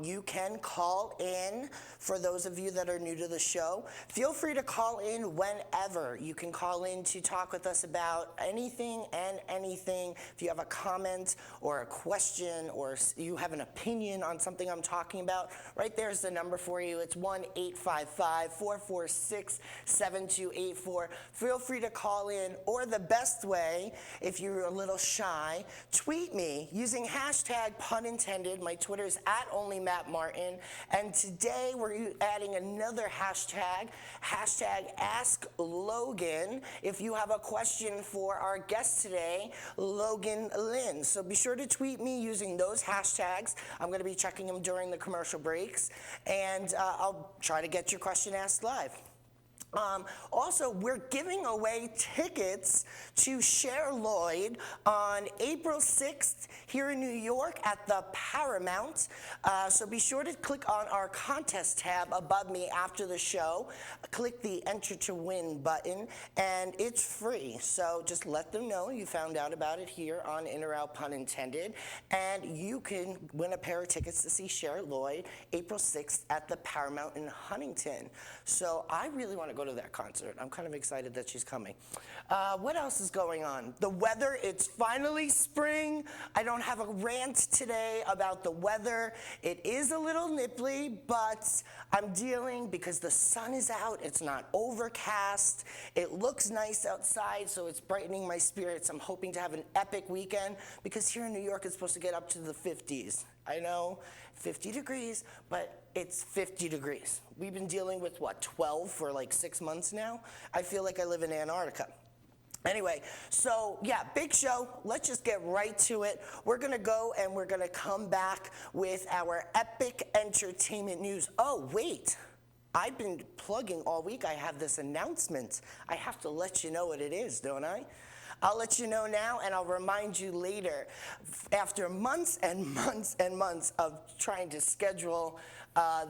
You can call in for those of you that are new to the show. Feel free to call in whenever. You can call in to talk with us about anything and anything. If you have a comment or a question or you have an opinion on something I'm talking about, right there's the number for you. It's 1-855-446-7284. Feel free to call in, or the best way, if you're a little shy, tweet me using hashtag pun intended. My Twitter is @onlymattmartin. And today we're adding another hashtag, hashtag Ask Logan, if you have a question for our guest today, Logan Lynn. So be sure to tweet me using those hashtags. I'm going to be checking them during the commercial breaks, and I'll try to get your question asked live. Also, we're giving away tickets to Cher Lloyd on April 6th here in New York at the Paramount. So be sure to click on our contest tab above me after the show. Click the Enter to Win button, and it's free. So just let them know you found out about it here on In or Out Pun Intended, and you can win a pair of tickets to see Cher Lloyd April 6th at the Paramount in Huntington. So I really want to go to that concert. I'm kind of excited that she's coming. What else is going on? The weather, it's finally spring. I don't have a rant today about the weather. It is a little nipply, but I'm dealing because the sun is out. It's not overcast. It looks nice outside, so it's brightening my spirits. I'm hoping to have an epic weekend because here in New York, it's supposed to get up to the 50s. I know, 50 degrees, but it's 50 degrees. We've been dealing with, 12 for like 6 months now? I feel like I live in Antarctica. Anyway, so yeah, big show. Let's just get right to it. We're gonna go and we're gonna come back with our epic entertainment news. Oh, wait. I've been plugging all week. I have this announcement. I have to let you know what it is, don't I? I'll let you know now, and I'll remind you later. After months and months and months of trying to schedule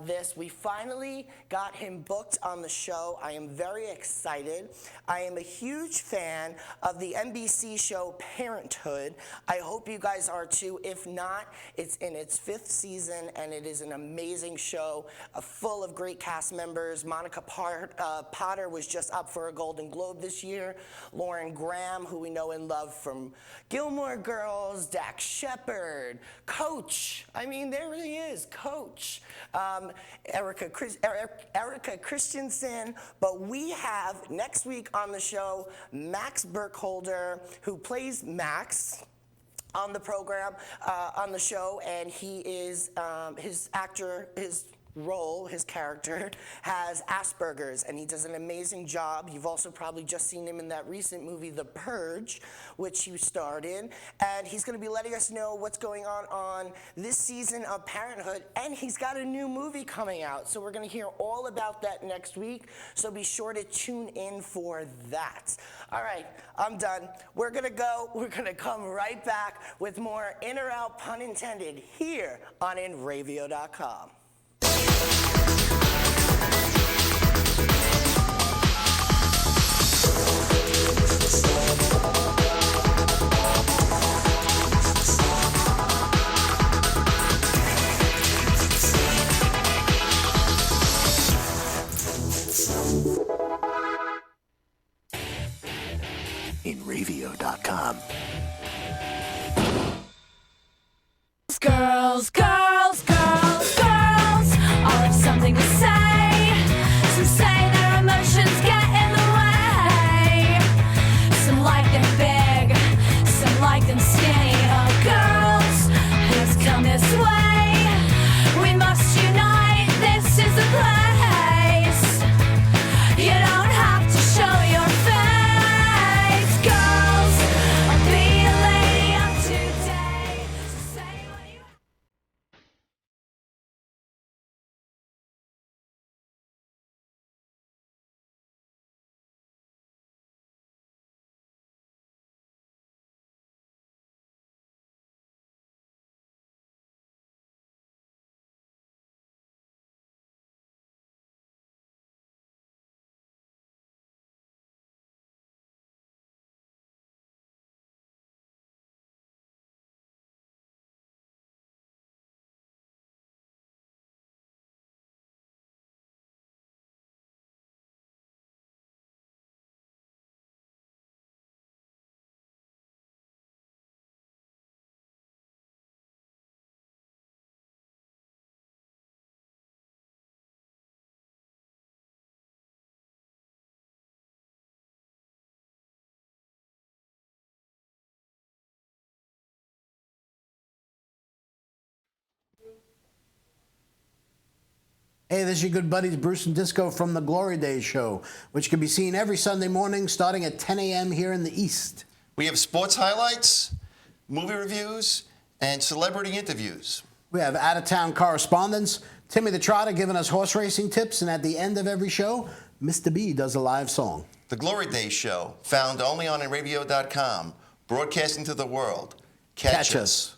this, we finally got him booked on the show. I am very excited. I am a huge fan of the NBC show Parenthood. I hope you guys are too. If not, it's in its 5th season, and it is an amazing show full of great cast members. Monica Potter was just up for a Golden Globe this year. Lauren Graham, who we know and love from Gilmore Girls, Dax Shepard, Coach. I mean, there really is, Coach. Erica Christensen. But we have next week on the show Max Burkholder, who plays Max on the program, on the show, and he is his character has Asperger's, and he does an amazing job. You've also probably just seen him in that recent movie, The Purge, which he starred in, and he's going to be letting us know what's going on this season of Parenthood, and he's got a new movie coming out, so we're going to hear all about that next week, so be sure to tune in for that. All right, I'm done. We're going to come right back with more In or Out Pun Intended here on InRavio.com. InRavio.com. Girls, girls, girls, girls, all have something to say. Some say their emotions get in the way. Some Hey, this is your good buddies Bruce and Disco from the Glory Days Show, which can be seen every Sunday morning starting at 10 a.m. here in the East. We have sports highlights, movie reviews, and celebrity interviews. We have out-of-town correspondents, Timmy the Trotter giving us horse racing tips, and at the end of every show, Mr. B does a live song. The Glory Days Show, found only on radio.com, broadcasting to the world. Catch us.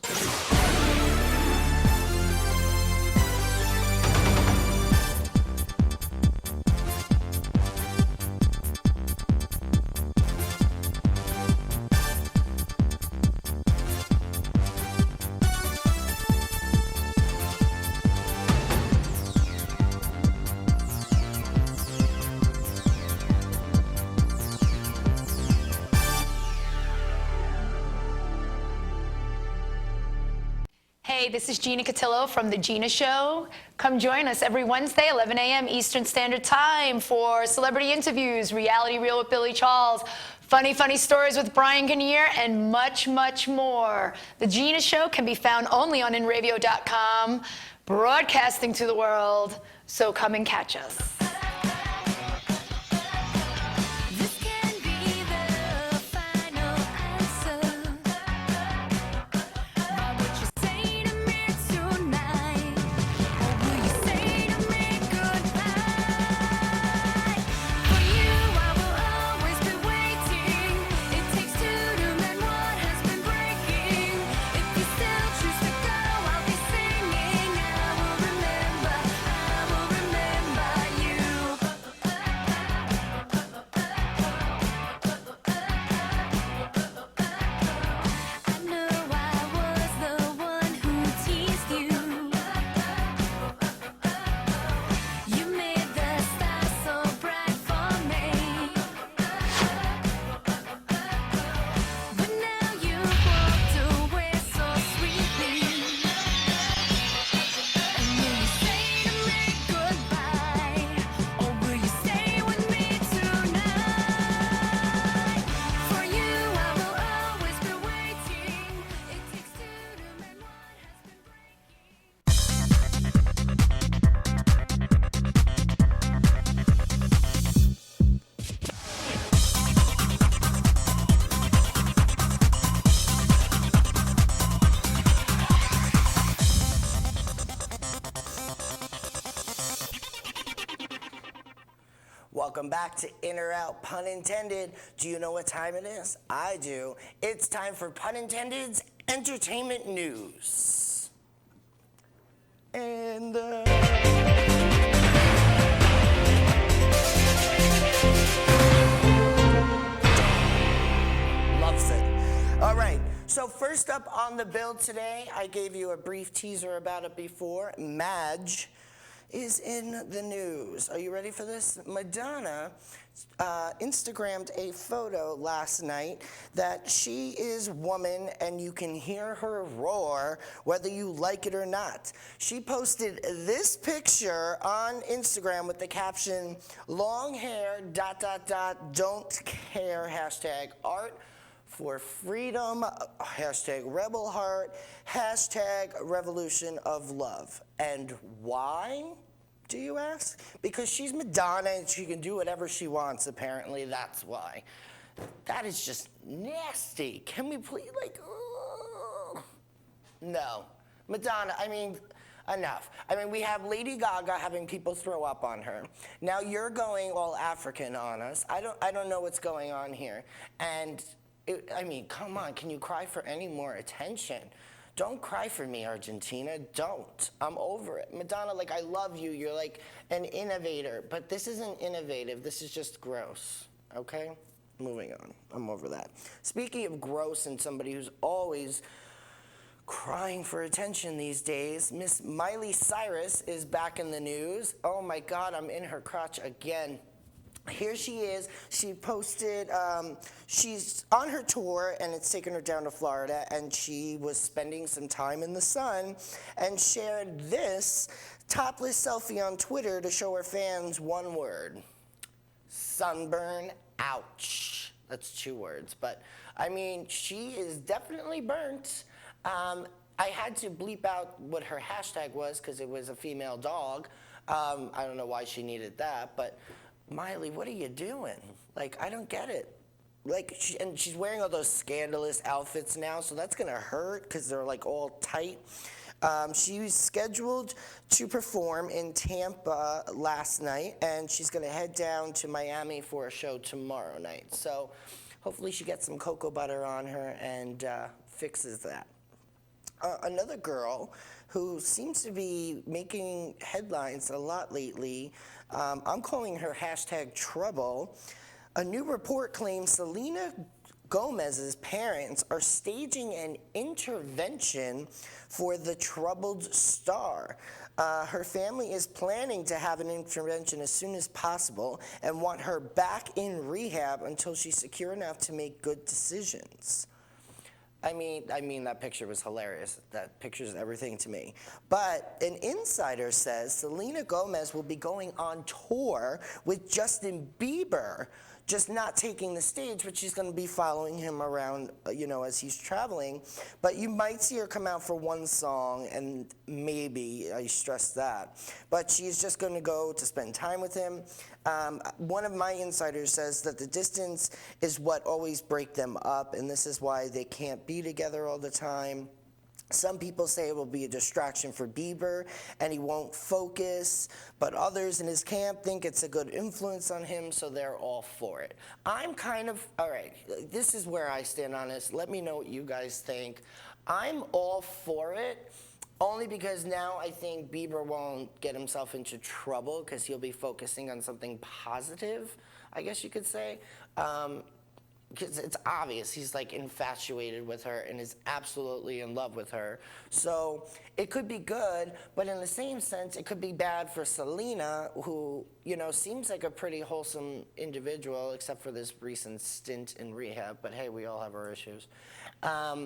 Hey, this is Gina Cotillo from The Gina Show. Come join us every Wednesday, 11 a.m. Eastern Standard Time for celebrity interviews, Reality Reel with Billy Charles, funny stories with Brian Kinnear, and much, much more. The Gina Show can be found only on InRadio.com, broadcasting to the world, so come and catch us. This can be the final answer. What you say to me tonight, or will you say to me goodbye? For you, I will always be waiting. It takes two to mend what has been breaking. If you still choose to go, I'll be singing. I will remember you. I know I was the one who teased you. You made the stars so bright for me. But now you've walked away so sweetly. And will you say to me goodbye? Or will you stay with me tonight? For you, I will always be waiting. It takes two to mend what has been breaking. Welcome back to In or Out, pun intended. Do you know what time it is? I do. It's time for Pun Intended's entertainment news. And loves it. All right. So first up on the bill today, I gave you a brief teaser about it before. Madge is in the news. Are you ready for this? Madonna Instagrammed a photo last night that she is woman and you can hear her roar whether you like it or not. She posted this picture on Instagram with the caption, long hair, ... don't care, hashtag art for freedom, hashtag rebel heart, hashtag revolution of love. And why, do you ask? Because she's Madonna and she can do whatever she wants, apparently, that's why. That is just nasty. Can we please, like, ugh. No. Madonna, I mean, enough. I mean, we have Lady Gaga having people throw up on her. Now you're going all African on us. I don't know what's going on here. And I mean, come on, can you cry for any more attention? Don't cry for me, Argentina, don't. I'm over it. Madonna, like, I love you, you're like an innovator, but this isn't innovative, this is just gross, okay? Moving on, I'm over that. Speaking of gross and somebody who's always crying for attention these days, Miss Miley Cyrus is back in the news. Oh my God, I'm in her crotch again. Here she is. She posted, she's on her tour and it's taken her down to Florida, and she was spending some time in the sun and shared this topless selfie on Twitter to show her fans one word: sunburn, ouch. That's 2 words, but I mean, she is definitely burnt. I had to bleep out what her hashtag was because it was a female dog. I don't know why she needed that, but Miley, what are you doing? Like, I don't get it. Like, and she's wearing all those scandalous outfits now, so that's gonna hurt because they're like all tight. She was scheduled to perform in Tampa last night, and she's gonna head down to Miami for a show tomorrow night. So hopefully she gets some cocoa butter on her and fixes that. Another girl who seems to be making headlines a lot lately, I'm calling her hashtag trouble. A new report claims Selena Gomez's parents are staging an intervention for the troubled star. Her family is planning to have an intervention as soon as possible and want her back in rehab until she's secure enough to make good decisions. I mean, that picture was hilarious. That picture's everything to me. But an insider says Selena Gomez will be going on tour with Justin Bieber, just not taking the stage, but she's going to be following him around, as he's traveling. But you might see her come out for one song, and maybe, I stress that. But she's just going to go to spend time with him. One of my insiders says that the distance is what always breaks them up, and this is why they can't be together all the time. Some people say it will be a distraction for Bieber and he won't focus, but others in his camp think it's a good influence on him, so they're all for it. I'm kind of, all right, this is where I stand on this. Let me know what you guys think. I'm all for it, only because now I think Bieber won't get himself into trouble because he'll be focusing on something positive, I guess you could say. Because it's obvious he's like infatuated with her and is absolutely in love with her. So it could be good, but in the same sense, it could be bad for Selena, who, seems like a pretty wholesome individual, except for this recent stint in rehab. But hey, we all have our issues. I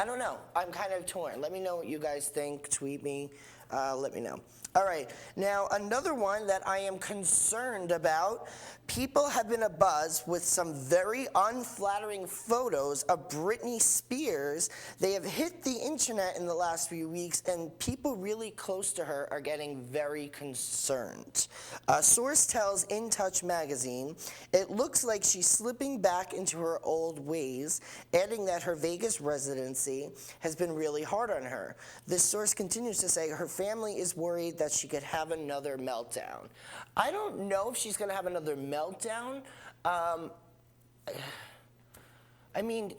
don't know. I'm kind of torn. Let me know what you guys think. Tweet me. Let me know. All right. Now, another one that I am concerned about. People have been abuzz with some very unflattering photos of Britney Spears. They have hit the internet in the last few weeks, and people really close to her are getting very concerned. A source tells In Touch magazine, it looks like she's slipping back into her old ways, adding that her Vegas residency has been really hard on her. This source continues to say her family is worried that she could have another meltdown. I don't know if she's going to have another meltdown.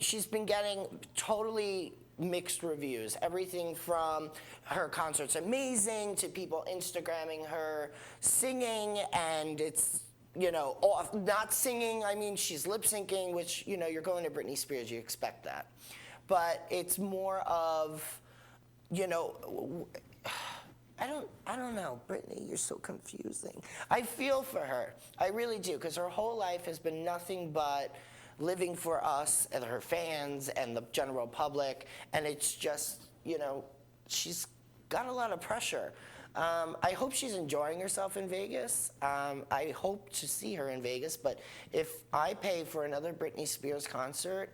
She's been getting totally mixed reviews. Everything from her concert's amazing to people Instagramming her singing, and it's, off, not singing. She's lip syncing, which, you're going to Britney Spears, you expect that. But it's more of, I don't know, Britney, you're so confusing. I feel for her, I really do, because her whole life has been nothing but living for us and her fans and the general public, and it's just, she's got a lot of pressure. I hope she's enjoying herself in Vegas. I hope to see her in Vegas, but if I pay for another Britney Spears concert,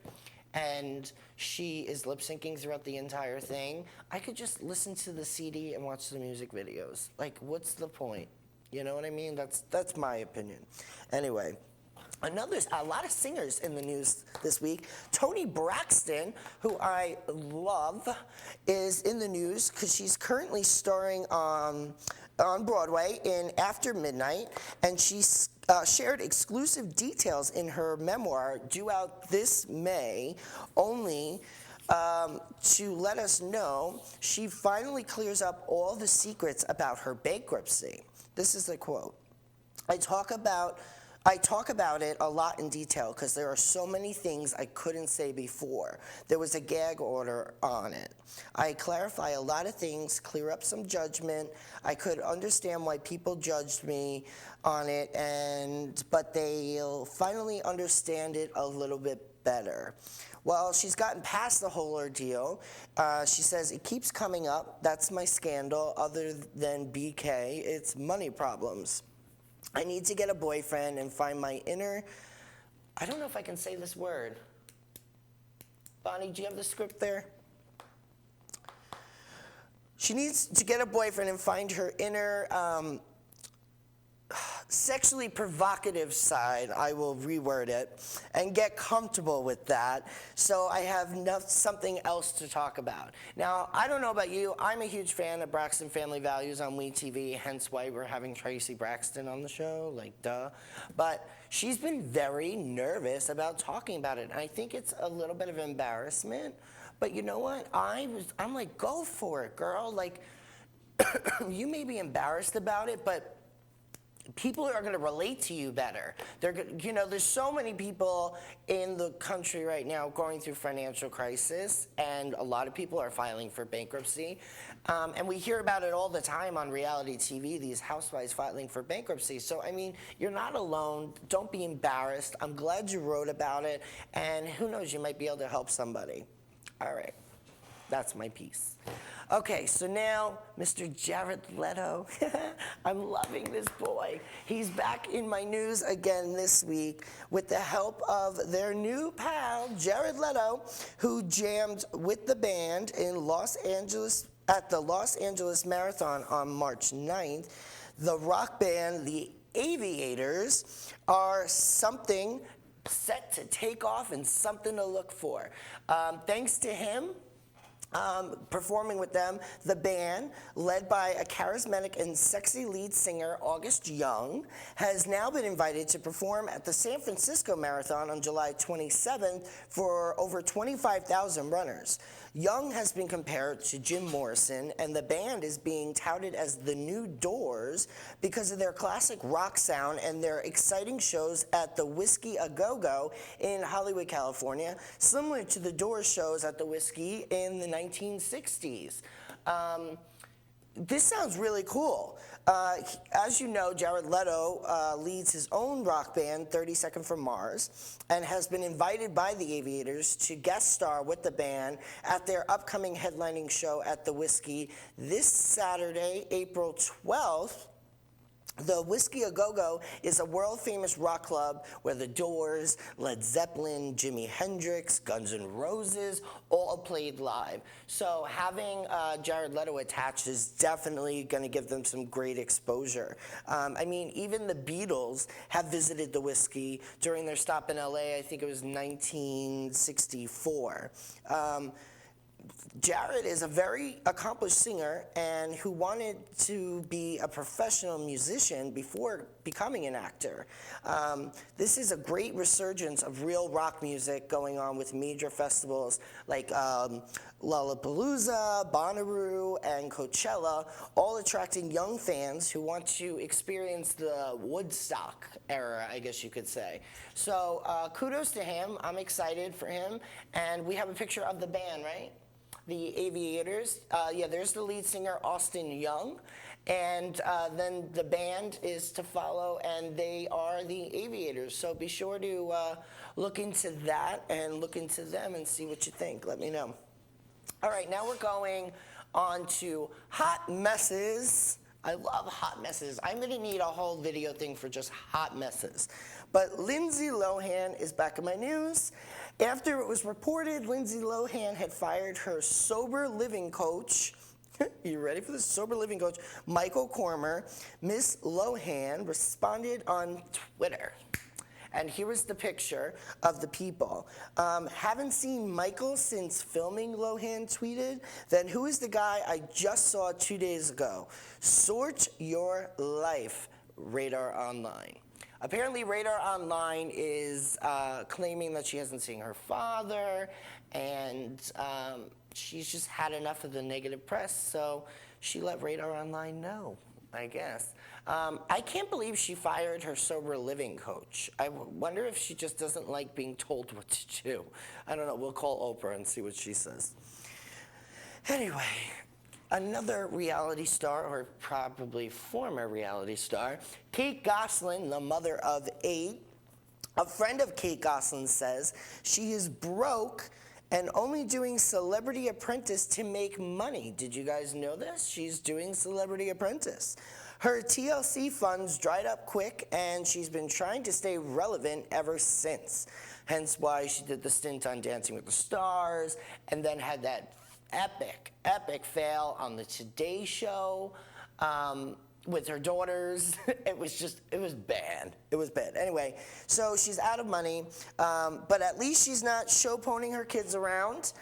and she is lip syncing throughout the entire thing, I could just listen to the CD and watch the music videos. Like, what's the point? You know what I mean? That's my opinion. Anyway, a lot of singers in the news this week. Toni Braxton, who I love, is in the news because she's currently starring on Broadway in After Midnight, and she's shared exclusive details in her memoir due out this May, only to let us know she finally clears up all the secrets about her bankruptcy. This is the quote. I talk about it a lot in detail because there are so many things I couldn't say before. There was a gag order on it. I clarify a lot of things, clear up some judgment. I could understand why people judged me on it, but they'll finally understand it a little bit better. Well, she's gotten past the whole ordeal. She says, it keeps coming up. That's my scandal. Other than BK, it's money problems. I need to get a boyfriend and find my inner, I don't know if I can say this word. Bonnie, do you have the script there? She needs to get a boyfriend and find her inner sexually provocative side, I will reword it, and get comfortable with that so I have something else to talk about. Now, I don't know about you, I'm a huge fan of Braxton Family Values on WeTV, hence why we're having Tracy Braxton on the show, like duh. But she's been very nervous about talking about it, and I think it's a little bit of embarrassment. But you know what? I'm like, go for it, girl. Like, you may be embarrassed about it, but people are going to relate to you better. There's so many people in the country right now going through financial crisis, and a lot of people are filing for bankruptcy. And we hear about it all the time on reality TV, these housewives filing for bankruptcy. So, I mean, you're not alone. Don't be embarrassed. I'm glad you wrote about it, and who knows, you might be able to help somebody. All right. That's my piece. Okay, so now, Mr. Jared Leto. I'm loving this boy. He's back in my news again this week with the help of their new pal, Jared Leto, who jammed with the band in Los Angeles at the Los Angeles Marathon on March 9th. The rock band, the Aviators, are something set to take off and something to look for. Thanks to him, performing with them, the band, led by a charismatic and sexy lead singer, August Young, has now been invited to perform at the San Francisco Marathon on July 27th for over 25,000 runners. Young has been compared to Jim Morrison, and the band is being touted as the new Doors because of their classic rock sound and their exciting shows at the Whiskey A Go-Go in Hollywood, California, similar to the Doors shows at the Whiskey in the 1960s. This sounds really cool. As you know, Jared Leto leads his own rock band, 30 Second from Mars, and has been invited by the Aviators to guest star with the band at their upcoming headlining show at the Whiskey this Saturday, April 12th. The Whiskey A Go-Go is a world-famous rock club where the Doors, Led Zeppelin, Jimi Hendrix, Guns N' Roses all played live. So having Jared Leto attached is definitely going to give them some great exposure. I mean, even the Beatles have visited the Whiskey during their stop in LA. I think it was 1964. Jared is a very accomplished singer and who wanted to be a professional musician before becoming an actor. This is a great resurgence of real rock music going on with major festivals like Lollapalooza, Bonnaroo, and Coachella, all attracting young fans who want to experience the Woodstock era, I guess you could say. So kudos to him. I'm excited for him. And we have a picture of the band, right? The Aviators. Yeah, there's the lead singer, Austin Young. And then the band is to follow, and they are the Aviators. So be sure to look into that and look into them and see what you think. Let me know. All right, now we're going on to hot messes. I love hot messes. I'm going to need a whole video thing for just hot messes. But Lindsay Lohan is back in my news. After it was reported Lindsay Lohan had fired her sober living coach, you ready for this? Sober living coach, Michael Cormer, Miss Lohan responded on Twitter. And here was the picture of the people. Haven't seen Michael since filming, Lohan tweeted. Then who is the guy I just saw 2 days ago? Sort your life, Radar Online. Apparently, Radar Online is claiming that she hasn't seen her father, and she's just had enough of the negative press, so she let Radar Online know, I guess. I can't believe she fired her sober living coach. I wonder if she just doesn't like being told what to do. I don't know. We'll call Oprah and see what she says. Anyway, another reality star, or probably former reality star, Kate Gosselin, the mother of 8. A friend of Kate Gosselin says she is broke and only doing Celebrity Apprentice to make money. Did you guys know this? She's doing Celebrity Apprentice. Her TLC funds dried up quick, and she's been trying to stay relevant ever since. Hence why she did the stint on Dancing with the Stars, and then had that epic fail on the Today Show with her daughters. It was bad. It was bad. Anyway, so she's out of money, but at least she's not show ponying her kids around.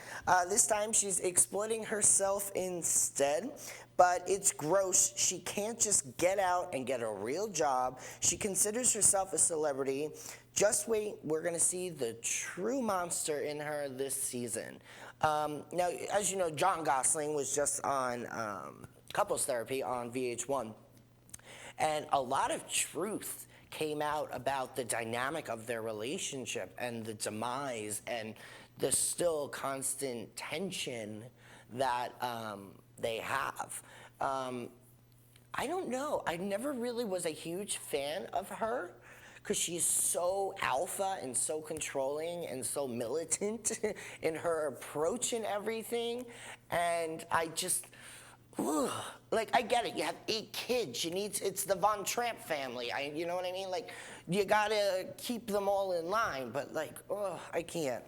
This time she's exploiting herself instead. But it's gross. She can't just get out and get a real job. She considers herself a celebrity. Just wait, we're gonna see the true monster in her this season. Now, as you know, John Gosling was just on Couples Therapy on VH1. And a lot of truth came out about the dynamic of their relationship and the demise and the still constant tension that they have. I don't know. I never really was a huge fan of her because she's so alpha and so controlling and so militant in her approach and everything. And I just, ugh. Like, I get it. You have 8 kids. It's the Von Tramp family. You know what I mean? Like, you gotta keep them all in line. But like, oh, I can't.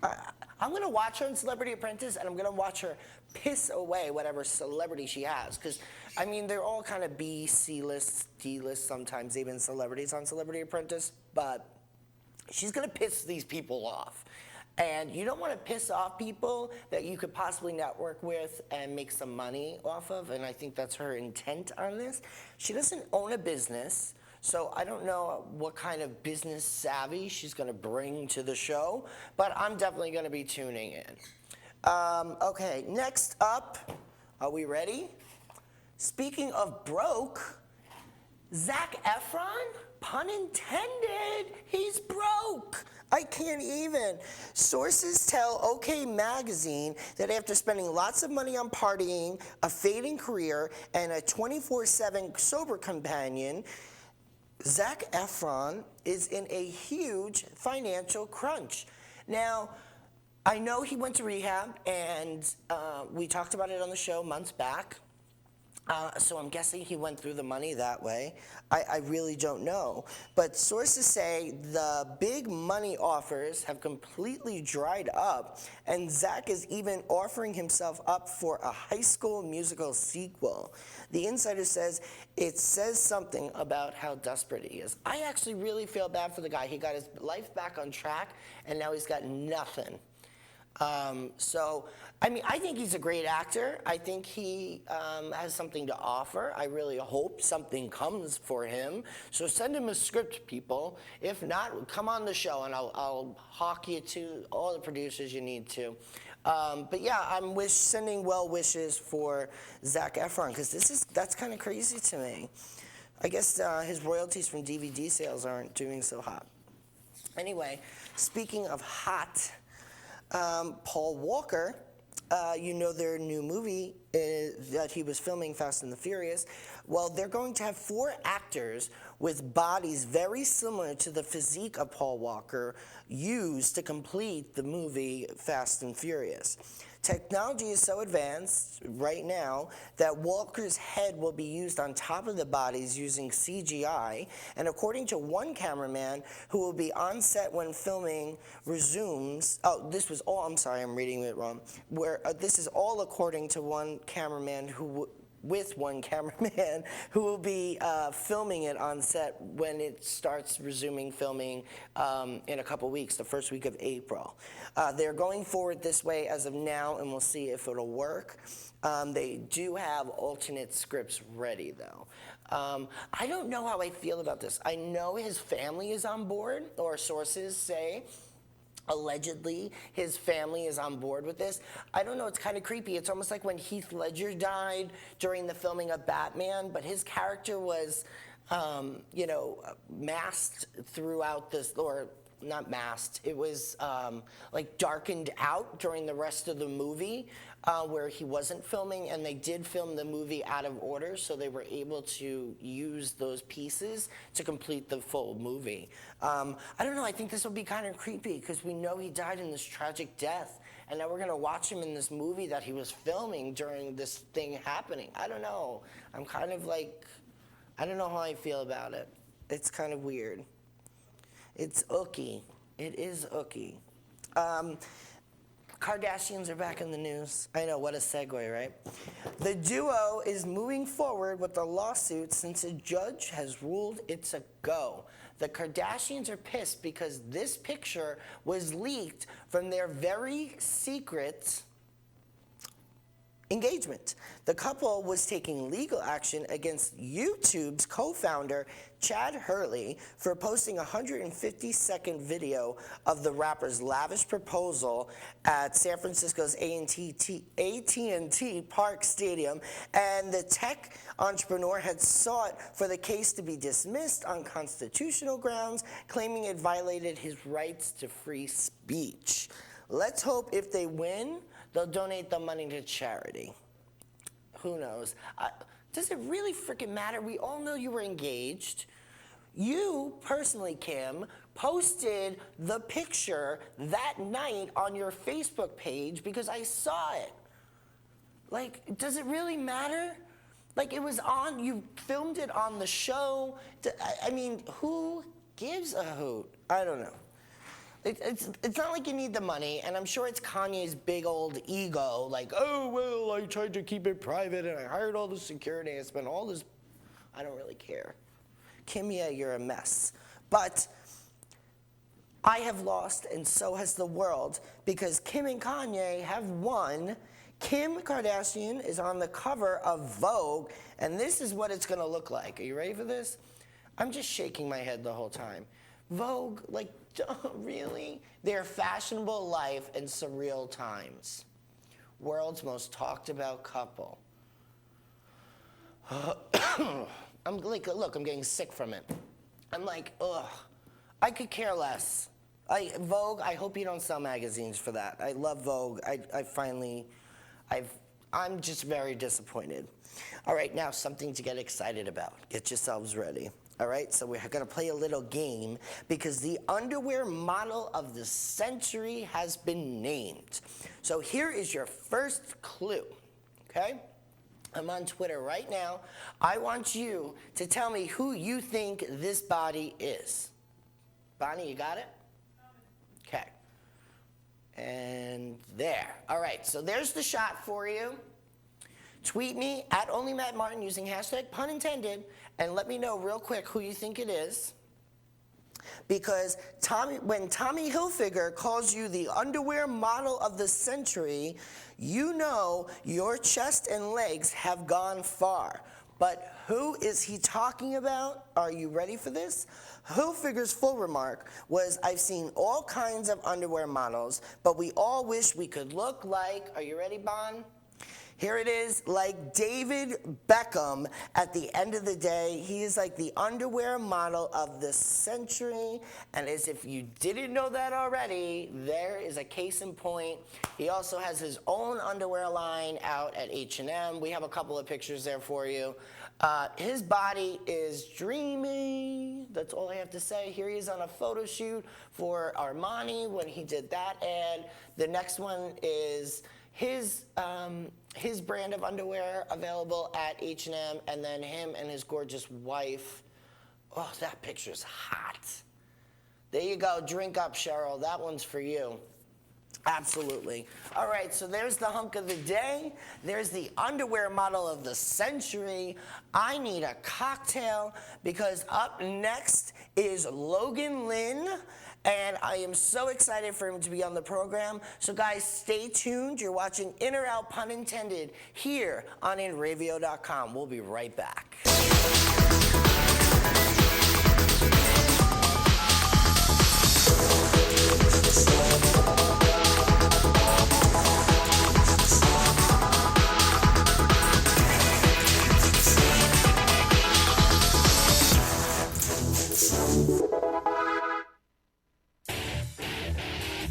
I'm gonna watch her in Celebrity Apprentice, and I'm gonna watch her piss away whatever celebrity she has. Because, I mean, they're all kind of B, C-list, D-list, sometimes even celebrities on Celebrity Apprentice. But she's gonna piss these people off. And you don't want to piss off people that you could possibly network with and make some money off of, and I think that's her intent on this. She doesn't own a business, so I don't know what kind of business savvy she's going to bring to the show, but I'm definitely going to be tuning in. Okay, next up, are we ready? Speaking of broke, Zac Efron, pun intended, he's broke. I can't even. Sources tell OK Magazine that after spending lots of money on partying, a fading career, and a 24/7 sober companion, Zac Efron is in a huge financial crunch. Now, I know he went to rehab, and we talked about it on the show months back. So I'm guessing he went through the money that way. I really don't know. But sources say the big money offers have completely dried up, and Zac is even offering himself up for a High School Musical sequel. The Insider says it says something about how desperate he is. I actually really feel bad for the guy. He got his life back on track, and now he's got nothing. So, I mean, I think he's a great actor. I think he has something to offer. I really hope something comes for him. So send him a script, people. If not, come on the show, and I'll hawk you to all the producers you need to. But yeah, I'm sending well wishes for Zac Efron, because that's kind of crazy to me. I guess his royalties from DVD sales aren't doing so hot. Anyway, speaking of hot, Paul Walker, you know their new movie that he was filming, Fast and the Furious. Well, they're going to have 4 actors with bodies very similar to the physique of Paul Walker used to complete the movie Fast and Furious. Technology is so advanced right now that Walker's head will be used on top of the bodies using CGI, and according to one cameraman who will be on set when filming resumes, this was all, I'm sorry, I'm reading it wrong, this is all according to one cameraman who will be filming it on set when it starts resuming filming in a couple weeks, the first week of April. They're going forward this way as of now, and we'll see if it'll work. They do have alternate scripts ready, though. I don't know how I feel about this. I know his family is on board, or sources say. Allegedly, his family is on board with this. I don't know, it's kind of creepy. It's almost like when Heath Ledger died during the filming of Batman, but his character was, masked throughout this, or not masked, it was like darkened out during the rest of the movie where he wasn't filming, and they did film the movie out of order, so they were able to use those pieces to complete the full movie. I don't know, I think this will be kind of creepy because we know he died in this tragic death, and now we're gonna watch him in this movie that he was filming during this thing happening. I don't know. I'm kind of like, I don't know how I feel about it. It's kind of weird. It's ooky. It is ooky. Kardashians are back in the news. I know, what a segue, right? The duo is moving forward with the lawsuit since a judge has ruled it's a go. The Kardashians are pissed because this picture was leaked from their very secret engagement. The couple was taking legal action against YouTube's co-founder, Chad Hurley, for posting a 150-second video of the rapper's lavish proposal at San Francisco's AT&T Park Stadium, and the tech entrepreneur had sought for the case to be dismissed on constitutional grounds, claiming it violated his rights to free speech. Let's hope if they win, they'll donate the money to charity. Who knows? Does it really freaking matter? We all know you were engaged. You, personally, Kim, posted the picture that night on your Facebook page because I saw it. Like, does it really matter? Like, it was on, you filmed it on the show. I mean, who gives a hoot? I don't know. It's not like you need the money, and I'm sure it's Kanye's big old ego, like, oh, well, I tried to keep it private, and I hired all the security, I spent all this, I don't really care. Kim, yeah, you're a mess. But I have lost, and so has the world, because Kim and Kanye have won. Kim Kardashian is on the cover of Vogue, and this is what it's gonna look like. Are you ready for this? I'm just shaking my head the whole time. Vogue, like, really? Their fashionable life in surreal times. World's most talked about couple. I'm like, look, I'm getting sick from it. I'm like, ugh. I could care less. Vogue, I hope you don't sell magazines for that. I love Vogue. I'm just very disappointed. All right, now something to get excited about. Get yourselves ready. All right, so we're gonna play a little game because the underwear model of the century has been named. So here is your first clue, okay? I'm on Twitter right now. I want you to tell me who you think this body is. Bonnie, you got it? Okay. And there. All right, so there's the shot for you. Tweet me at @OnlyMattMartin using hashtag pun intended and let me know real quick who you think it is. Because when Tommy Hilfiger calls you the underwear model of the century, you know your chest and legs have gone far. But who is he talking about? Are you ready for this? Hilfiger's full remark was, I've seen all kinds of underwear models, but we all wish we could look like, are you ready, Bon? Here it is, like David Beckham. At the end of the day, he is like the underwear model of the century. And as if you didn't know that already, there is a case in point. He also has his own underwear line out at H&M. We have a couple of pictures there for you. His body is dreamy. That's all I have to say. Here he is on a photo shoot for Armani when he did that ad. The next one is his brand of underwear available at H&M, and then him and his gorgeous wife. Oh, that picture's hot. There you go. Drink up, Cheryl. That one's for you. Absolutely. All right, so there's the hunk of the day. There's the underwear model of the century. I need a cocktail because up next is Logan Lynn. And I am so excited for him to be on the program. So guys, stay tuned. You're watching In or Out, pun intended, here on InRavio.com. We'll be right back.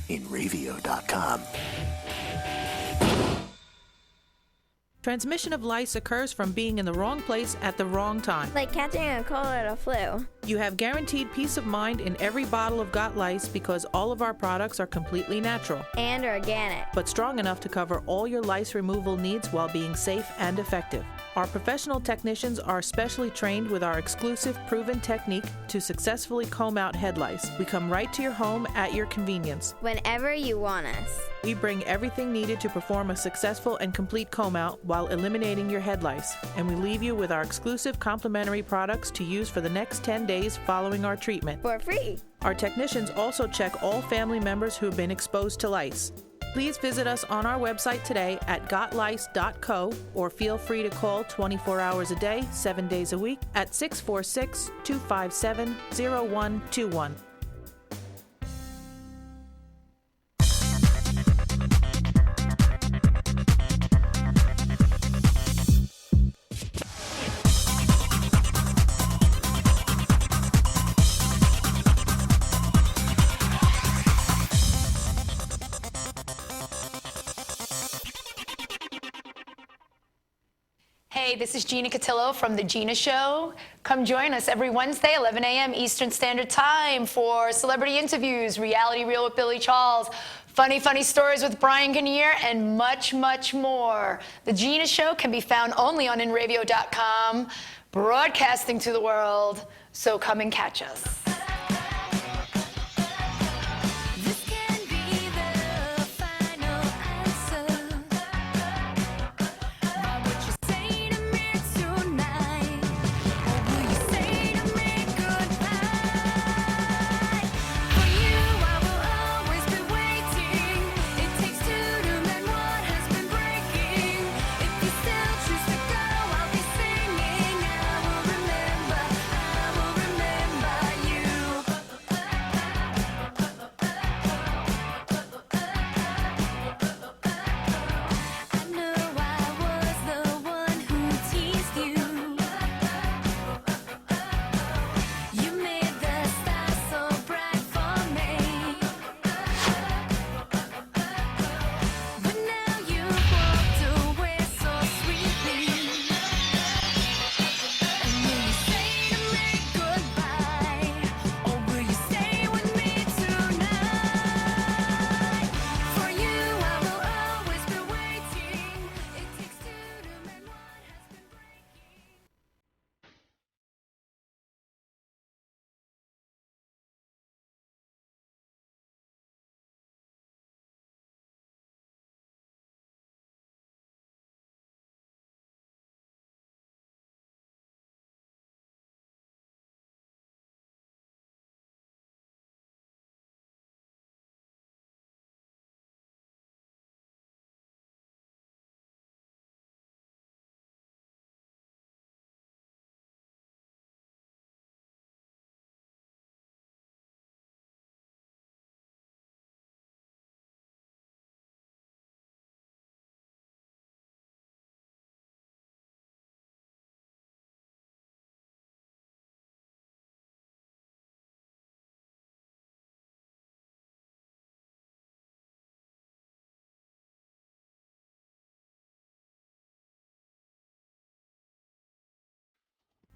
InRavio.com. Transmission of lice occurs from being in the wrong place at the wrong time. Like catching a cold or a flu. You have guaranteed peace of mind in every bottle of Got Lice because all of our products are completely natural, And organic. but strong enough to cover all your lice removal needs while being safe and effective. Our professional technicians are specially trained with our exclusive proven technique to successfully comb out head lice. We come right to your home at your convenience. Whenever you want us. We bring everything needed to perform a successful and complete comb out while eliminating your head lice. And we leave you with our exclusive complimentary products to use for the next 10 days following our treatment. For free. Our technicians also check all family members who have been exposed to lice. Please visit us on our website today at gotlice.co or feel free to call 24 hours a day, 7 days a week at 646-257-0121. Hey, this is Gina Cotillo from The Gina Show. Come join us every Wednesday, 11 a.m. Eastern Standard Time for celebrity interviews, Reality Reel with Billy Charles, funny stories with Brian Kinnear, and much, much more. The Gina Show can be found only on InRadio.com, broadcasting to the world. So come and catch us. This can be the final answer. But what you say to me tonight, or will you say to me goodbye? For you, I will always be waiting. It takes two to mend what has been breaking. If you still choose to go, I'll be singing. I will remember you. I know I was the one who teased you. You made the stars so bright for me. But now you walked away so sweetly. And will you say to me goodbye, or will you stay with me tonight? For you, I will always be waiting. It takes two to mend what has been breaking.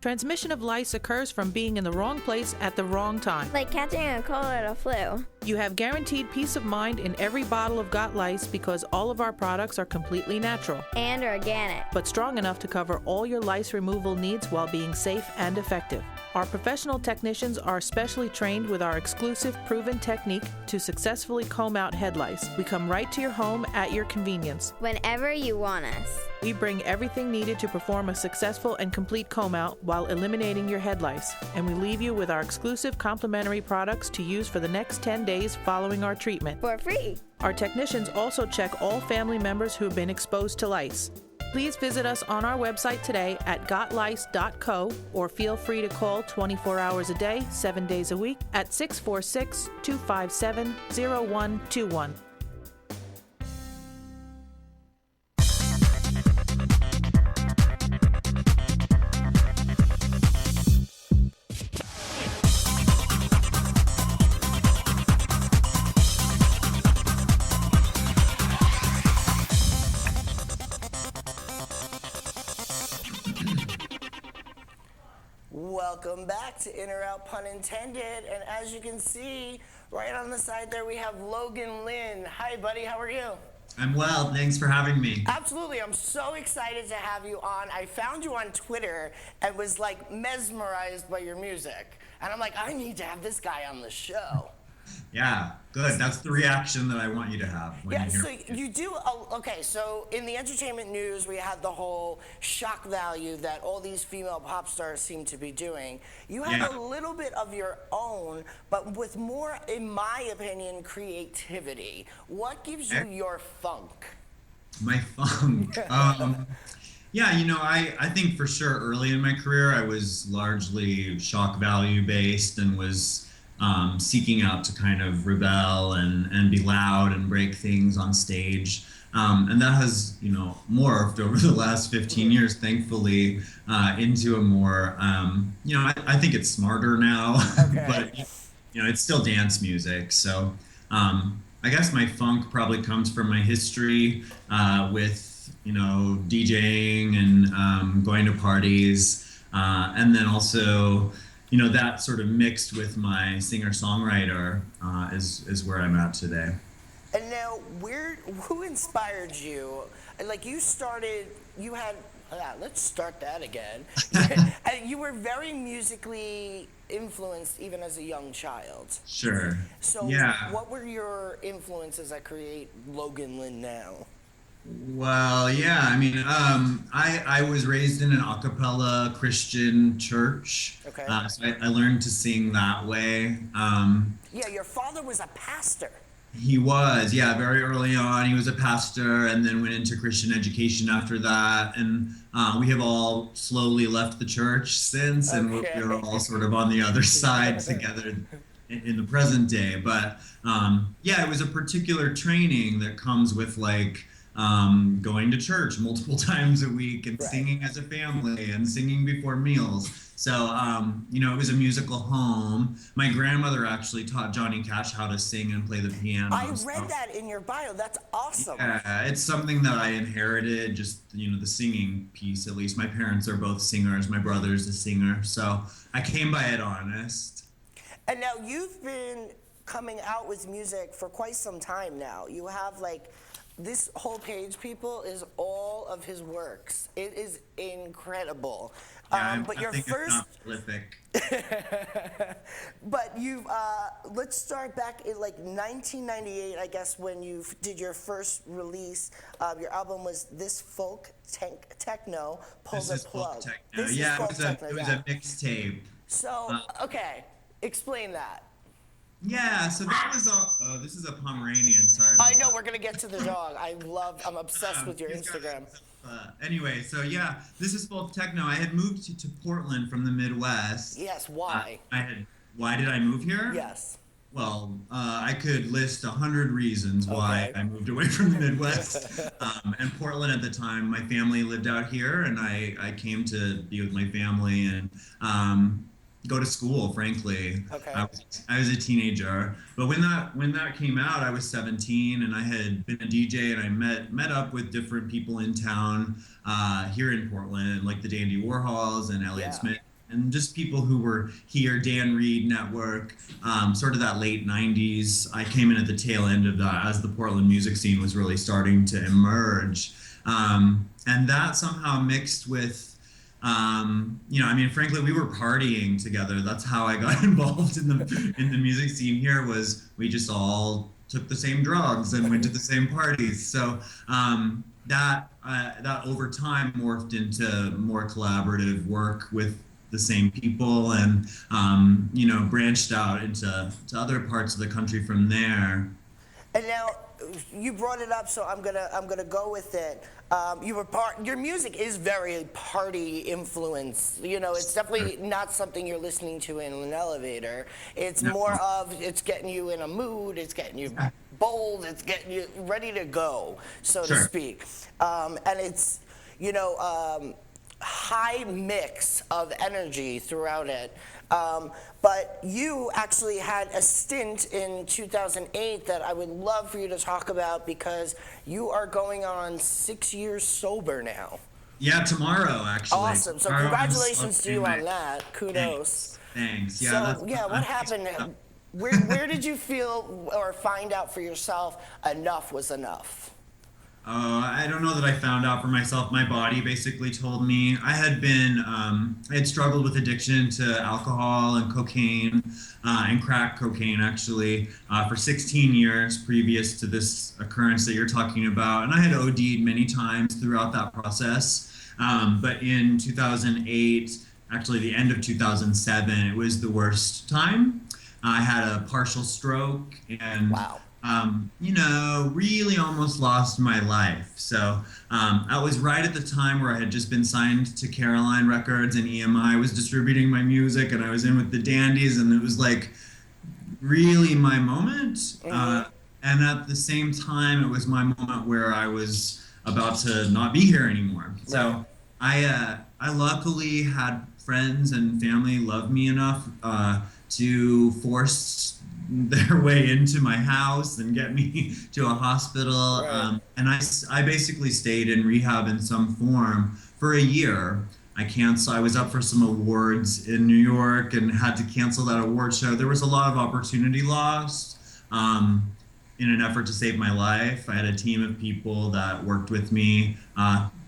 Transmission of lice occurs from being in the wrong place at the wrong time. Like catching a cold or a flu. You have guaranteed peace of mind in every bottle of Got Lice because all of our products are completely natural, And organic. but strong enough to cover all your lice removal needs while being safe and effective. Our professional technicians are specially trained with our exclusive proven technique to successfully comb out head lice. We come right to your home at your convenience. Whenever you want us. We bring everything needed to perform a successful and complete comb out while eliminating your head lice. And we leave you with our exclusive complimentary products to use for the next 10 days following our treatment. For free. Our technicians also check all family members who have been exposed to lice. Please visit us on our website today at gotlice.co or feel free to call 24 hours a day, 7 days a week at 646-257-0121. Welcome back to In or Out, pun intended. And as you can see, right on the side there, we have Logan Lynn. Hi, buddy. How are you? I'm well. Thanks for having me. Absolutely. I'm so excited to have you on. I found you on Twitter and was like mesmerized by your music. And I'm like, I need to have this guy on the show. Yeah, good. That's the reaction that I want you to have when Yeah, you so hear you do, okay, so in the entertainment news, we had the whole shock value that all these female pop stars seem to be doing. You have a little bit of your own, but with more, in my opinion, creativity. What gives you your funk? my funk. Yeah, I think for sure early in my career, I was largely shock value based and was seeking out to kind of rebel and be loud and break things on stage. And that has, morphed over the last 15 years, thankfully, into a more, I think it's smarter now, but, it's still dance music. So I guess my funk probably comes from my history with, DJing and going to parties. And then also, that sort of mixed with my singer-songwriter is where I'm at today. And now, who inspired you? Like let's start that again. And you were very musically influenced even as a young child. Sure. So yeah. What were your influences that create Logan Lynn now? Well, yeah, I was raised in an a cappella Christian church. Okay. So I learned to sing that way. Yeah, your father was a pastor. He was, yeah, very early on. He was a pastor and then went into Christian education after that. And we have all slowly left the church since, and we're all sort of on the other side together in the present day. But yeah, it was a particular training that comes with going to church multiple times a week and singing as a family and singing before meals. So, it was a musical home. My grandmother actually taught Johnny Cash how to sing and play the piano. I read that in your bio. That's awesome. Yeah, it's something that I inherited, just, the singing piece, at least. My parents are both singers. My brother's a singer. So I came by it honest. And now you've been coming out with music for quite some time now. You have this whole page, people, is all of his works. It is incredible. Yeah, but I your think first, it's not prolific. but you've let's start back in 1998, I guess, when you did your first release. Your album was This Folk Techno, Pull This the is Plug. folk techno. This is Yeah, folk it techno, was yeah. a mixtape. So, okay, explain that. Yeah, so that was this is a Pomeranian. Sorry. I know, we're gonna get to the dog. I'm obsessed with your He's got Instagram. Anyway, so yeah, this is folk techno. I had moved to Portland from the Midwest. Yes, why? Why did I move here? Yes. Well, I could list 100 reasons why I moved away from the Midwest. And Portland at the time, my family lived out here, and I came to be with my family and go to school, frankly. Okay. I was a teenager, but when that came out, I was 17, and I had been a DJ, and I met up with different people in town here in Portland, like the Dandy Warhols and Elliott Smith, and just people who were here, Dan Reed Network, sort of that late 90s. I came in at the tail end of that as the Portland music scene was really starting to emerge. And that somehow mixed with frankly, we were partying together. That's how I got involved in the music scene here. Was we just all took the same drugs and went to the same parties. So that over time morphed into more collaborative work with the same people, and branched out into other parts of the country from there. And now you brought it up, so I'm gonna go with it. Your music is very party influenced. It's definitely not something you're listening to in an elevator. It's more of it's getting you in a mood. It's getting you bold. It's getting you ready to go, so to speak. And it's high mix of energy throughout it. But you actually had a stint in 2008 that I would love for you to talk about, because you are going on 6 years sober now. Yeah, tomorrow, actually. Awesome. So tomorrow congratulations to you on that. Kudos. Thanks. Yeah. So, what happened? Where did you feel or find out for yourself enough was enough? I don't know that I found out for myself. My body basically told me. I had struggled with addiction to alcohol and cocaine and crack cocaine actually for 16 years previous to this occurrence that you're talking about. And I had OD'd many times throughout that process. But in 2008, actually the end of 2007, it was the worst time. I had a partial stroke and Wow. Really almost lost my life. So I was right at the time where I had just been signed to Caroline Records and EMI was distributing my music, and I was in with the Dandies, and it was like really my moment. And at the same time, it was my moment where I was about to not be here anymore. So I luckily had friends and family love me enough to force their way into my house and get me to a hospital. Right. And I basically stayed in rehab in some form for a year. I was up for some awards in New York and had to cancel that award show. There was a lot of opportunity lost in an effort to save my life. I had a team of people that worked with me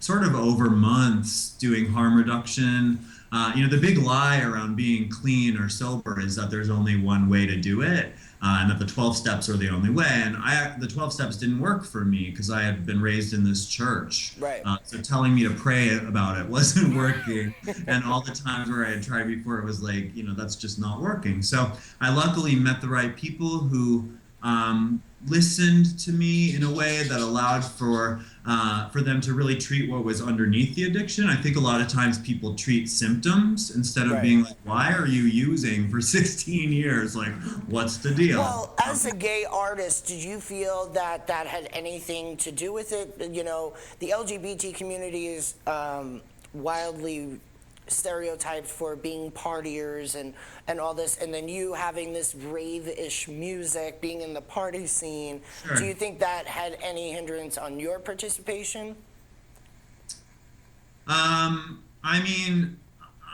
sort of over months doing harm reduction. The big lie around being clean or sober is that there's only one way to do it, and that the 12 steps are the only way. And the 12 steps didn't work for me because I had been raised in this church. Right. So telling me to pray about it wasn't working. And all the times where I had tried before, it was like, that's just not working. So I luckily met the right people who listened to me in a way that allowed for them to really treat what was underneath the addiction. I think a lot of times people treat symptoms instead of being like, why are you using for 16 years? Like, what's the deal? Well, as a gay artist, did you feel that that had anything to do with it? The LGBT community is wildly stereotyped for being partiers and all this, and then you having this rave-ish music, being in the party scene. Sure. Do you think that had any hindrance on your participation?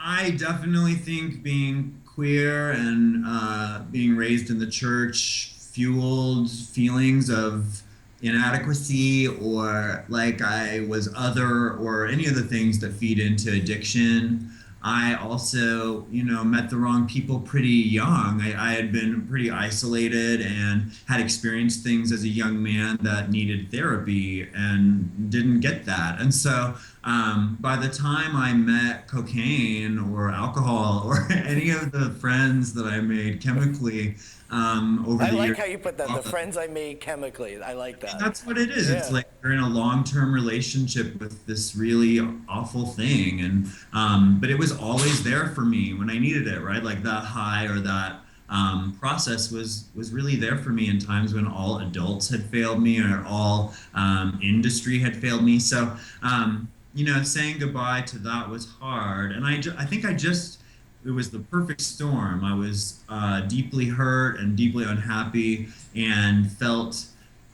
I definitely think being queer and being raised in the church fueled feelings of inadequacy or like I was other or any of the things that feed into addiction. I also, met the wrong people pretty young. I had been pretty isolated and had experienced things as a young man that needed therapy and didn't get that. And so by the time I met cocaine or alcohol or any of the friends that I made chemically over the years. I like how you put that, the friends I made chemically. I like that. That's what it is. Yeah. It's like you're in a long-term relationship with this really awful thing. And but it was always there for me when I needed it, right? Like that high or that process was really there for me in times when all adults had failed me or all industry had failed me. So, saying goodbye to that was hard. And I think it was the perfect storm. I was deeply hurt and deeply unhappy and felt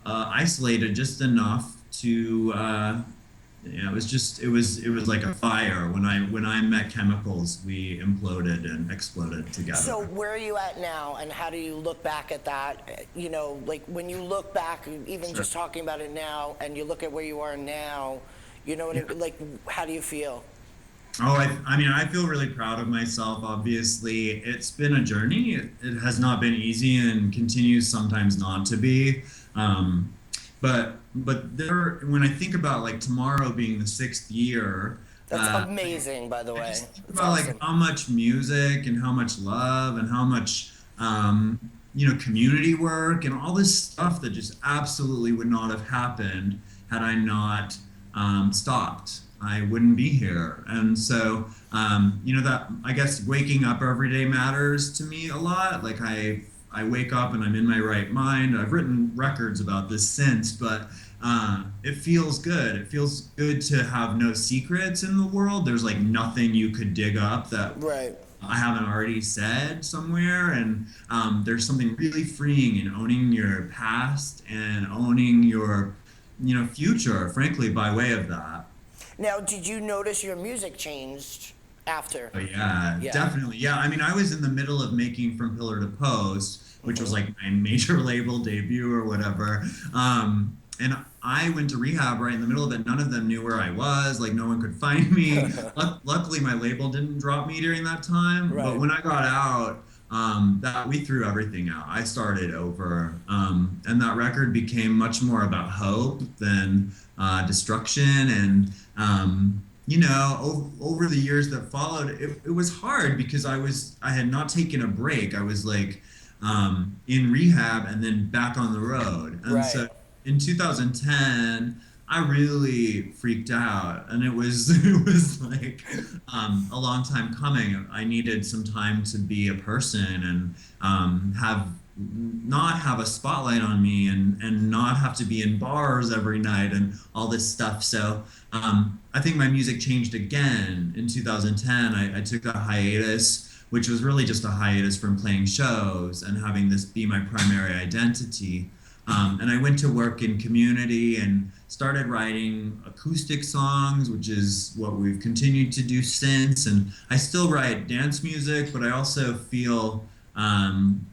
isolated just enough to, it was like a fire. When I met chemicals, we imploded and exploded together. So where are you at now, and how do you look back at that? Like when you look back, even just talking about it now, and you look at where you are now, like how do you feel? Oh, I feel really proud of myself. Obviously, it's been a journey. It has not been easy and continues sometimes not to be. But when I think about like tomorrow being the 6th year, that's amazing, by the way. I just think about like how much music and how much love and how much community work and all this stuff that just absolutely would not have happened had I not stopped. I wouldn't be here. And so, that I guess waking up every day matters to me a lot. Like I wake up and I'm in my right mind. I've written records about this since, but it feels good. It feels good to have no secrets in the world. There's like nothing you could dig up that I haven't already said somewhere. And there's something really freeing in owning your past and owning your, future, frankly, by way of that. Now, did you notice your music changed after? Oh, yeah, definitely. Yeah, I was in the middle of making From Pillar to Post, which was like my major label debut or whatever. And I went to rehab right in the middle of it. None of them knew where I was. Like, no one could find me. Luckily, my label didn't drop me during that time. Right. But when I got out, that we threw everything out. I started over. And that record became much more about hope than destruction. And, you know, over the years that followed, it was hard because I had not taken a break. I was like in rehab and then back on the road. And Right. so in 2010, I really freaked out, and it was like a long time coming. I needed some time to be a person and not have a spotlight on me and not have to be in bars every night and all this stuff. So I think my music changed again in 2010. I took a hiatus, which was really just a hiatus from playing shows and having this be my primary identity. And I went to work in community and started writing acoustic songs, which is what we've continued to do since. And I still write dance music, but I also feel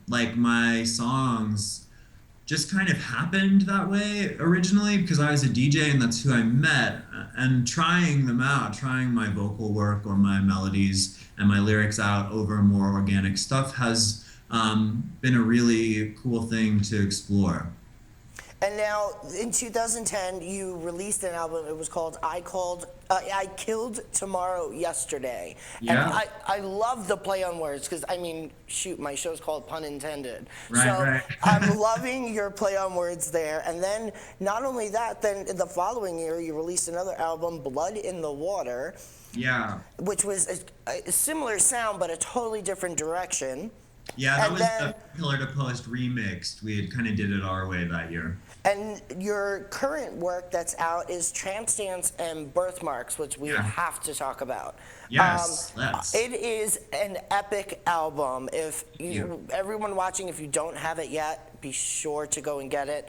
like my songs just kind of happened that way originally because I was a DJ and that's who I met. And trying them out, trying my vocal work or my melodies and my lyrics out over more organic stuff has been a really cool thing to explore. And now, in 2010, you released an album. It was called I Killed Tomorrow Yesterday. Yeah. And I love the play on words because, I mean, shoot, my show's called Pun Intended. Right, so right. I'm loving your play on words there. And then, not only that, then the following year, you released another album, Blood in the Water. Yeah. Which was a similar sound, but a totally different direction. Yeah, that And was then- the Pillar to Post remixed. We had kind of did it our way that year. And your current work that's out is Tramp Stamps and Birthmarks, which we Yeah. have to talk about. Yes, let's. It is an epic album. If everyone watching, if you don't have it yet, be sure to go and get it.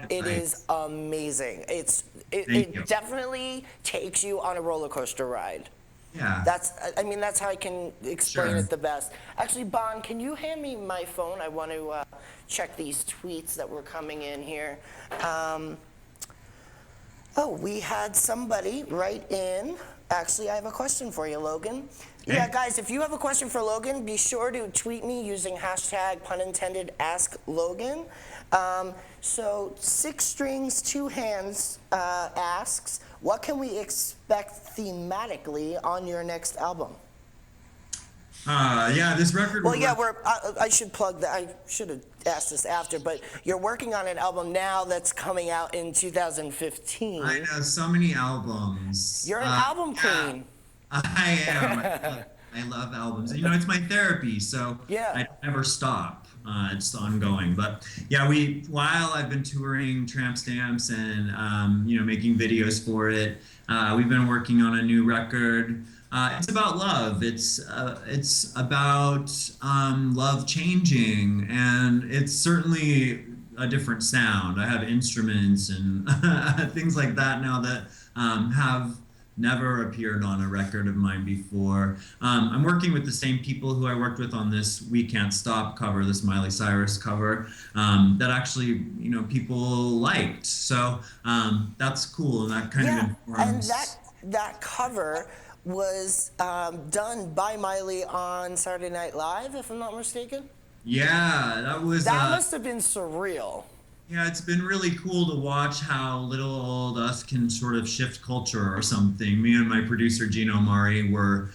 It is amazing. Thank you. It definitely takes you on a roller coaster ride. Yeah. That's how I can explain Sure. it the best. Actually, Bon, can you hand me my phone? I want to check these tweets that were coming in here. We had somebody write in. Actually, I have a question for you, Logan. Okay. Yeah, guys, if you have a question for Logan, be sure to tweet me using hashtag pun intended ask Logan. So Six Strings, Two Hands asks, what can we expect thematically on your next album? Yeah, this record. Well, yeah, I should plug that. I should have asked this after, but you're working on an album now that's coming out in 2015. I know so many albums. You're an album yeah, queen. I am. I love albums. You know, it's my therapy, so Yeah. I never stop. It's ongoing. But yeah, while I've been touring Tramp Stamps and making videos for it, we've been working on a new record. It's about love. It's about love changing, and it's certainly a different sound. I have instruments and things like that now that have never appeared on a record of mine before. I'm working with the same people who I worked with on this We Can't Stop cover, this Miley Cyrus cover, that actually, people liked. So that's cool, and that kind of informs. And that cover was done by Miley on Saturday Night Live, if I'm not mistaken. Yeah, that was. That must have been surreal. Yeah, it's been really cool to watch how little old us can sort of shift culture or something. Me and my producer, Gino Mari, were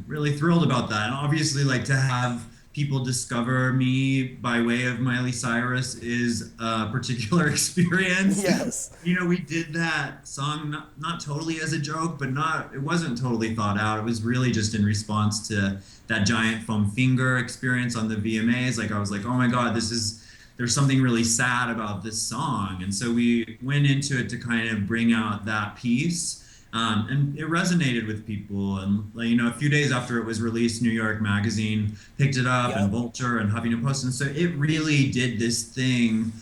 really thrilled about that. And obviously, like, to have people discover me by way of Miley Cyrus is a particular experience. Yes. We did that song not totally as a joke, but it wasn't totally thought out. It was really just in response to that giant foam finger experience on the VMAs. Like, I was like, oh my God, there's something really sad about this song. And so we went into it to kind of bring out that piece. And it resonated with people. And, a few days after it was released, New York Magazine picked it up, and Vulture and Huffington Post. And so it really did this thing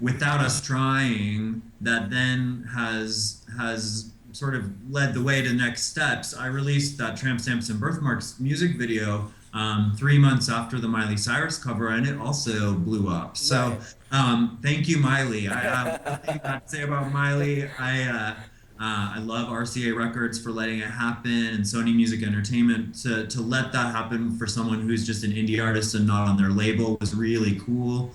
without us trying that then has sort of led the way to next steps. I released that Tramp Stamps and Birthmarks music video 3 months after the Miley Cyrus cover, and it also blew up. So thank you, Miley. I have nothing bad to say about Miley. I love RCA Records for letting it happen, and Sony Music Entertainment to let that happen for someone who's just an indie artist and not on their label was really cool.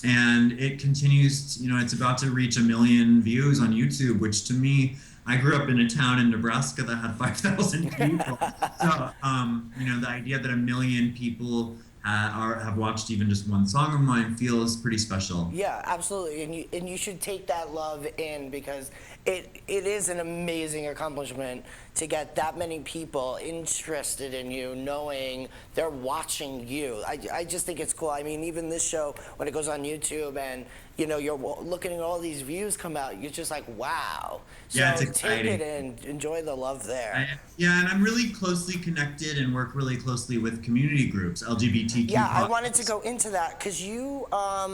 And it continues, it's about to reach 1 million views on YouTube, which to me, I grew up in a town in Nebraska that had 5,000 people. So, the idea that 1 million people have watched even just one song of mine feels pretty special. Yeah, absolutely, and you should take that love in, because it is an amazing accomplishment to get that many people interested in you, knowing they're watching you. I just think it's cool. I mean, even this show, when it goes on YouTube and you're looking at all these views come out, you're just like, wow. So yeah, it's take exciting. it and enjoy the love there. And I'm really closely connected and work really closely with community groups, LGBTQ. Yeah, I wanted to go into that because you are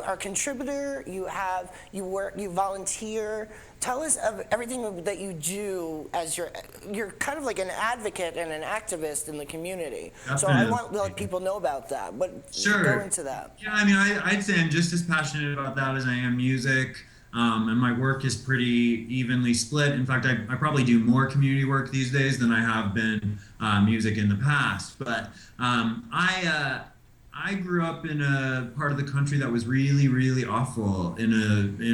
a contributor. You work, you volunteer. Tell us of everything that you do as you're kind of like an advocate and an activist in the community. Definitely. So I want to let people know about that. But go into that. Yeah, I mean, I'd say I'm just as passionate about that as I am music. And my work is pretty evenly split. In fact, I probably do more community work these days than I have been music in the past. But I grew up in a part of the country that was really, really awful, in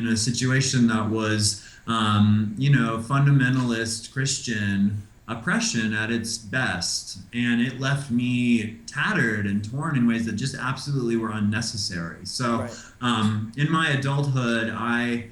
a situation that was, fundamentalist Christian oppression at its best. And it left me tattered and torn in ways that just absolutely were unnecessary. So in my adulthood, I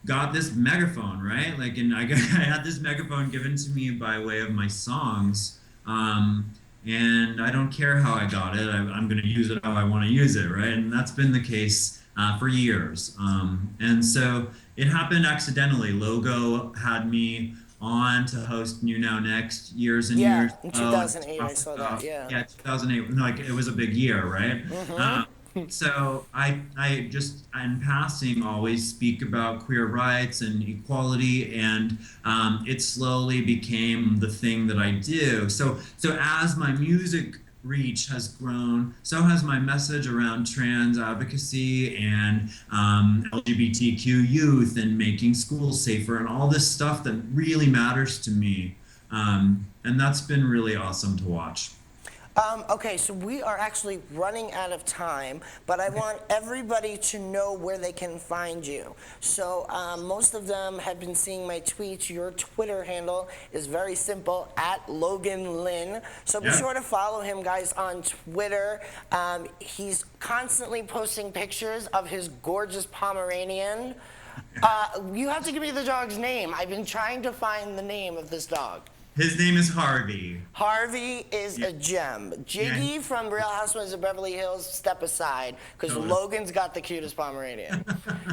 got this megaphone, right? And I had this megaphone given to me by way of my songs. And I don't care how I got it. I'm going to use it how I want to use it, right? And that's been the case for years. And so it happened accidentally. Logo had me on to host New Now Next years and years in 2008, I saw that, yeah. Yeah, 2008. It was a big year, right? So I just, in passing, always speak about queer rights and equality, and it slowly became the thing that I do. So as my music reach has grown, so has my message around trans advocacy and LGBTQ youth and making schools safer and all this stuff that really matters to me. And that's been really awesome to watch. Okay, so we are actually running out of time, but I want everybody to know where they can find you. So most of them have been seeing my tweets. Your Twitter handle is very simple, @Logan Lynn. So be sure to follow him, guys, on Twitter. He's constantly posting pictures of his gorgeous Pomeranian. You have to give me the dog's name. I've been trying to find the name of this dog. His name is Harvey. Harvey is a gem. Jiggy from Real Housewives of Beverly Hills, step aside, because Logan's got the cutest Pomeranian.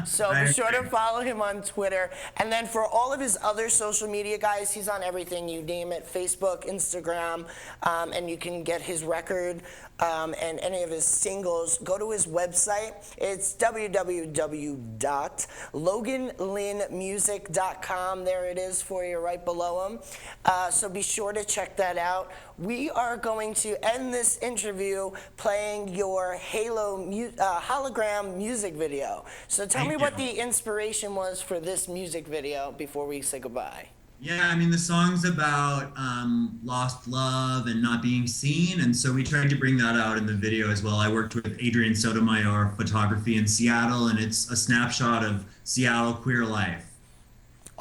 So be sure to follow him on Twitter. And then for all of his other social media, guys, he's on everything, you name it, Facebook, Instagram, and you can get his record and any of his singles. Go to his website. It's www.loganlynnmusic.com. There it is for you right below him. So be sure to check that out. We are going to end this interview playing your hologram music video. So tell me what the inspiration was for this music video before we say goodbye. Yeah, I mean, the song's about lost love and not being seen, and so we tried to bring that out in the video as well. I worked with Adrian Sotomayor Photography in Seattle, and it's a snapshot of Seattle queer life.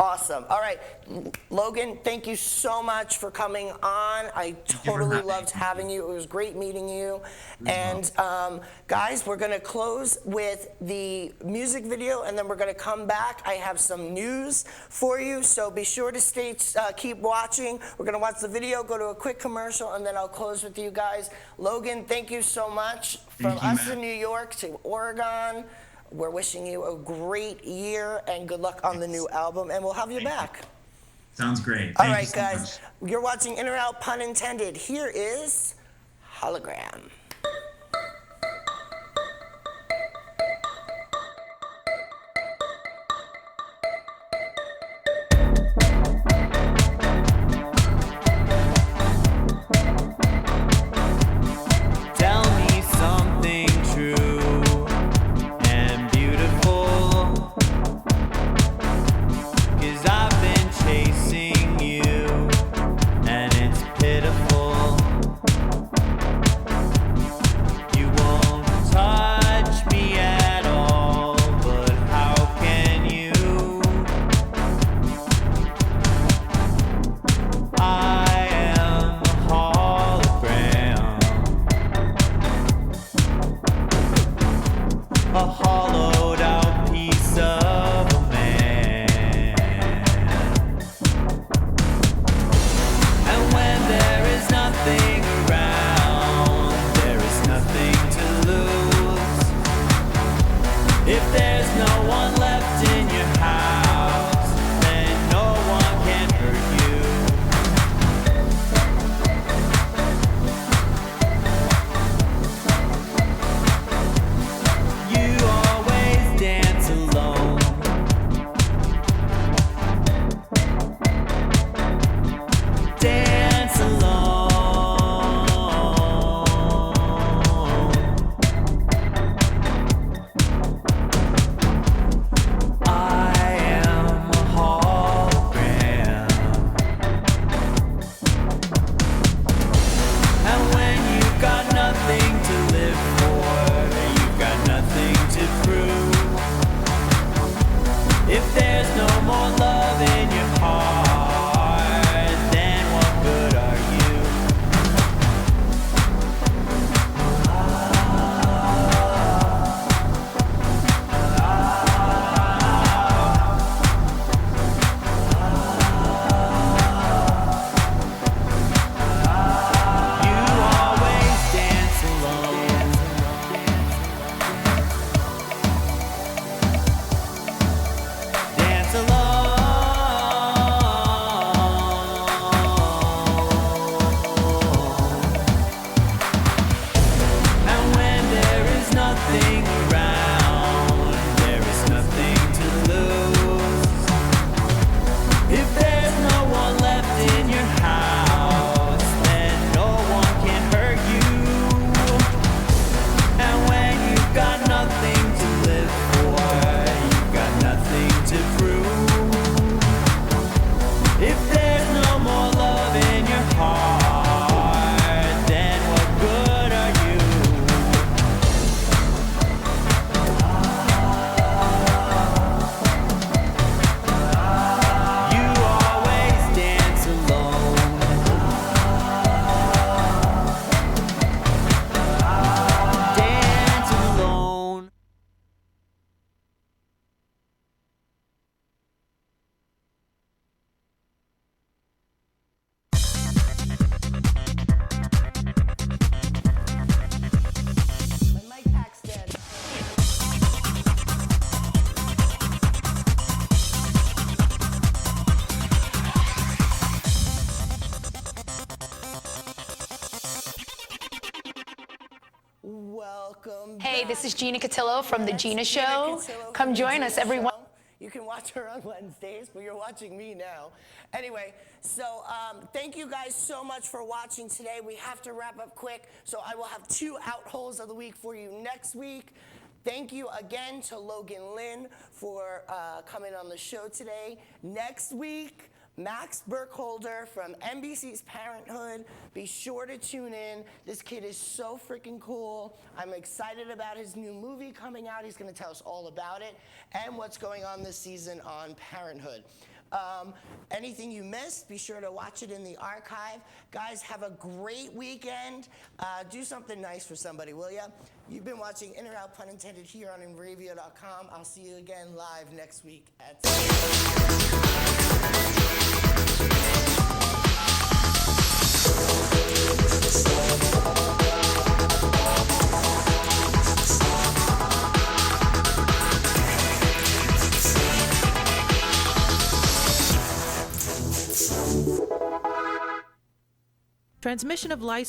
Awesome. All right, Logan, thank you so much for coming on. I totally loved having you. It was great meeting you. And guys, we're going to close with the music video, and then we're going to come back. I have some news for you, so be sure to keep watching. We're going to watch the video, go to a quick commercial, and then I'll close with you guys. Logan, thank you so much. From us in New York to Oregon, we're wishing you a great year and good luck on the new album, and we'll have you back. Sounds great. All right, guys. You're watching In or Out, pun intended. Here is Hologram. welcome. Hey, back. this is Gina Cotillo from The That's Gina Gina Show. Cotillo Come from The join us Gina every Show. one. You can watch her on Wednesdays, but you're watching me now. Anyway, so thank you guys so much for watching today. We have to wrap up quick, so I will have 2 out-holes of the week for you next week. Thank you again to Logan Lynn for coming on the show today. Next week, Max Burkholder from NBC's Parenthood. Be sure to tune in. This kid is so freaking cool. I'm excited about his new movie coming out. He's going to tell us all about it and what's going on this season on Parenthood. Anything you missed, be sure to watch it in the archive. Guys, have a great weekend. Do something nice for somebody, will ya? You've been watching In or Out, pun intended, here on InRavio.com. I'll see you again live next week at Transmission of lice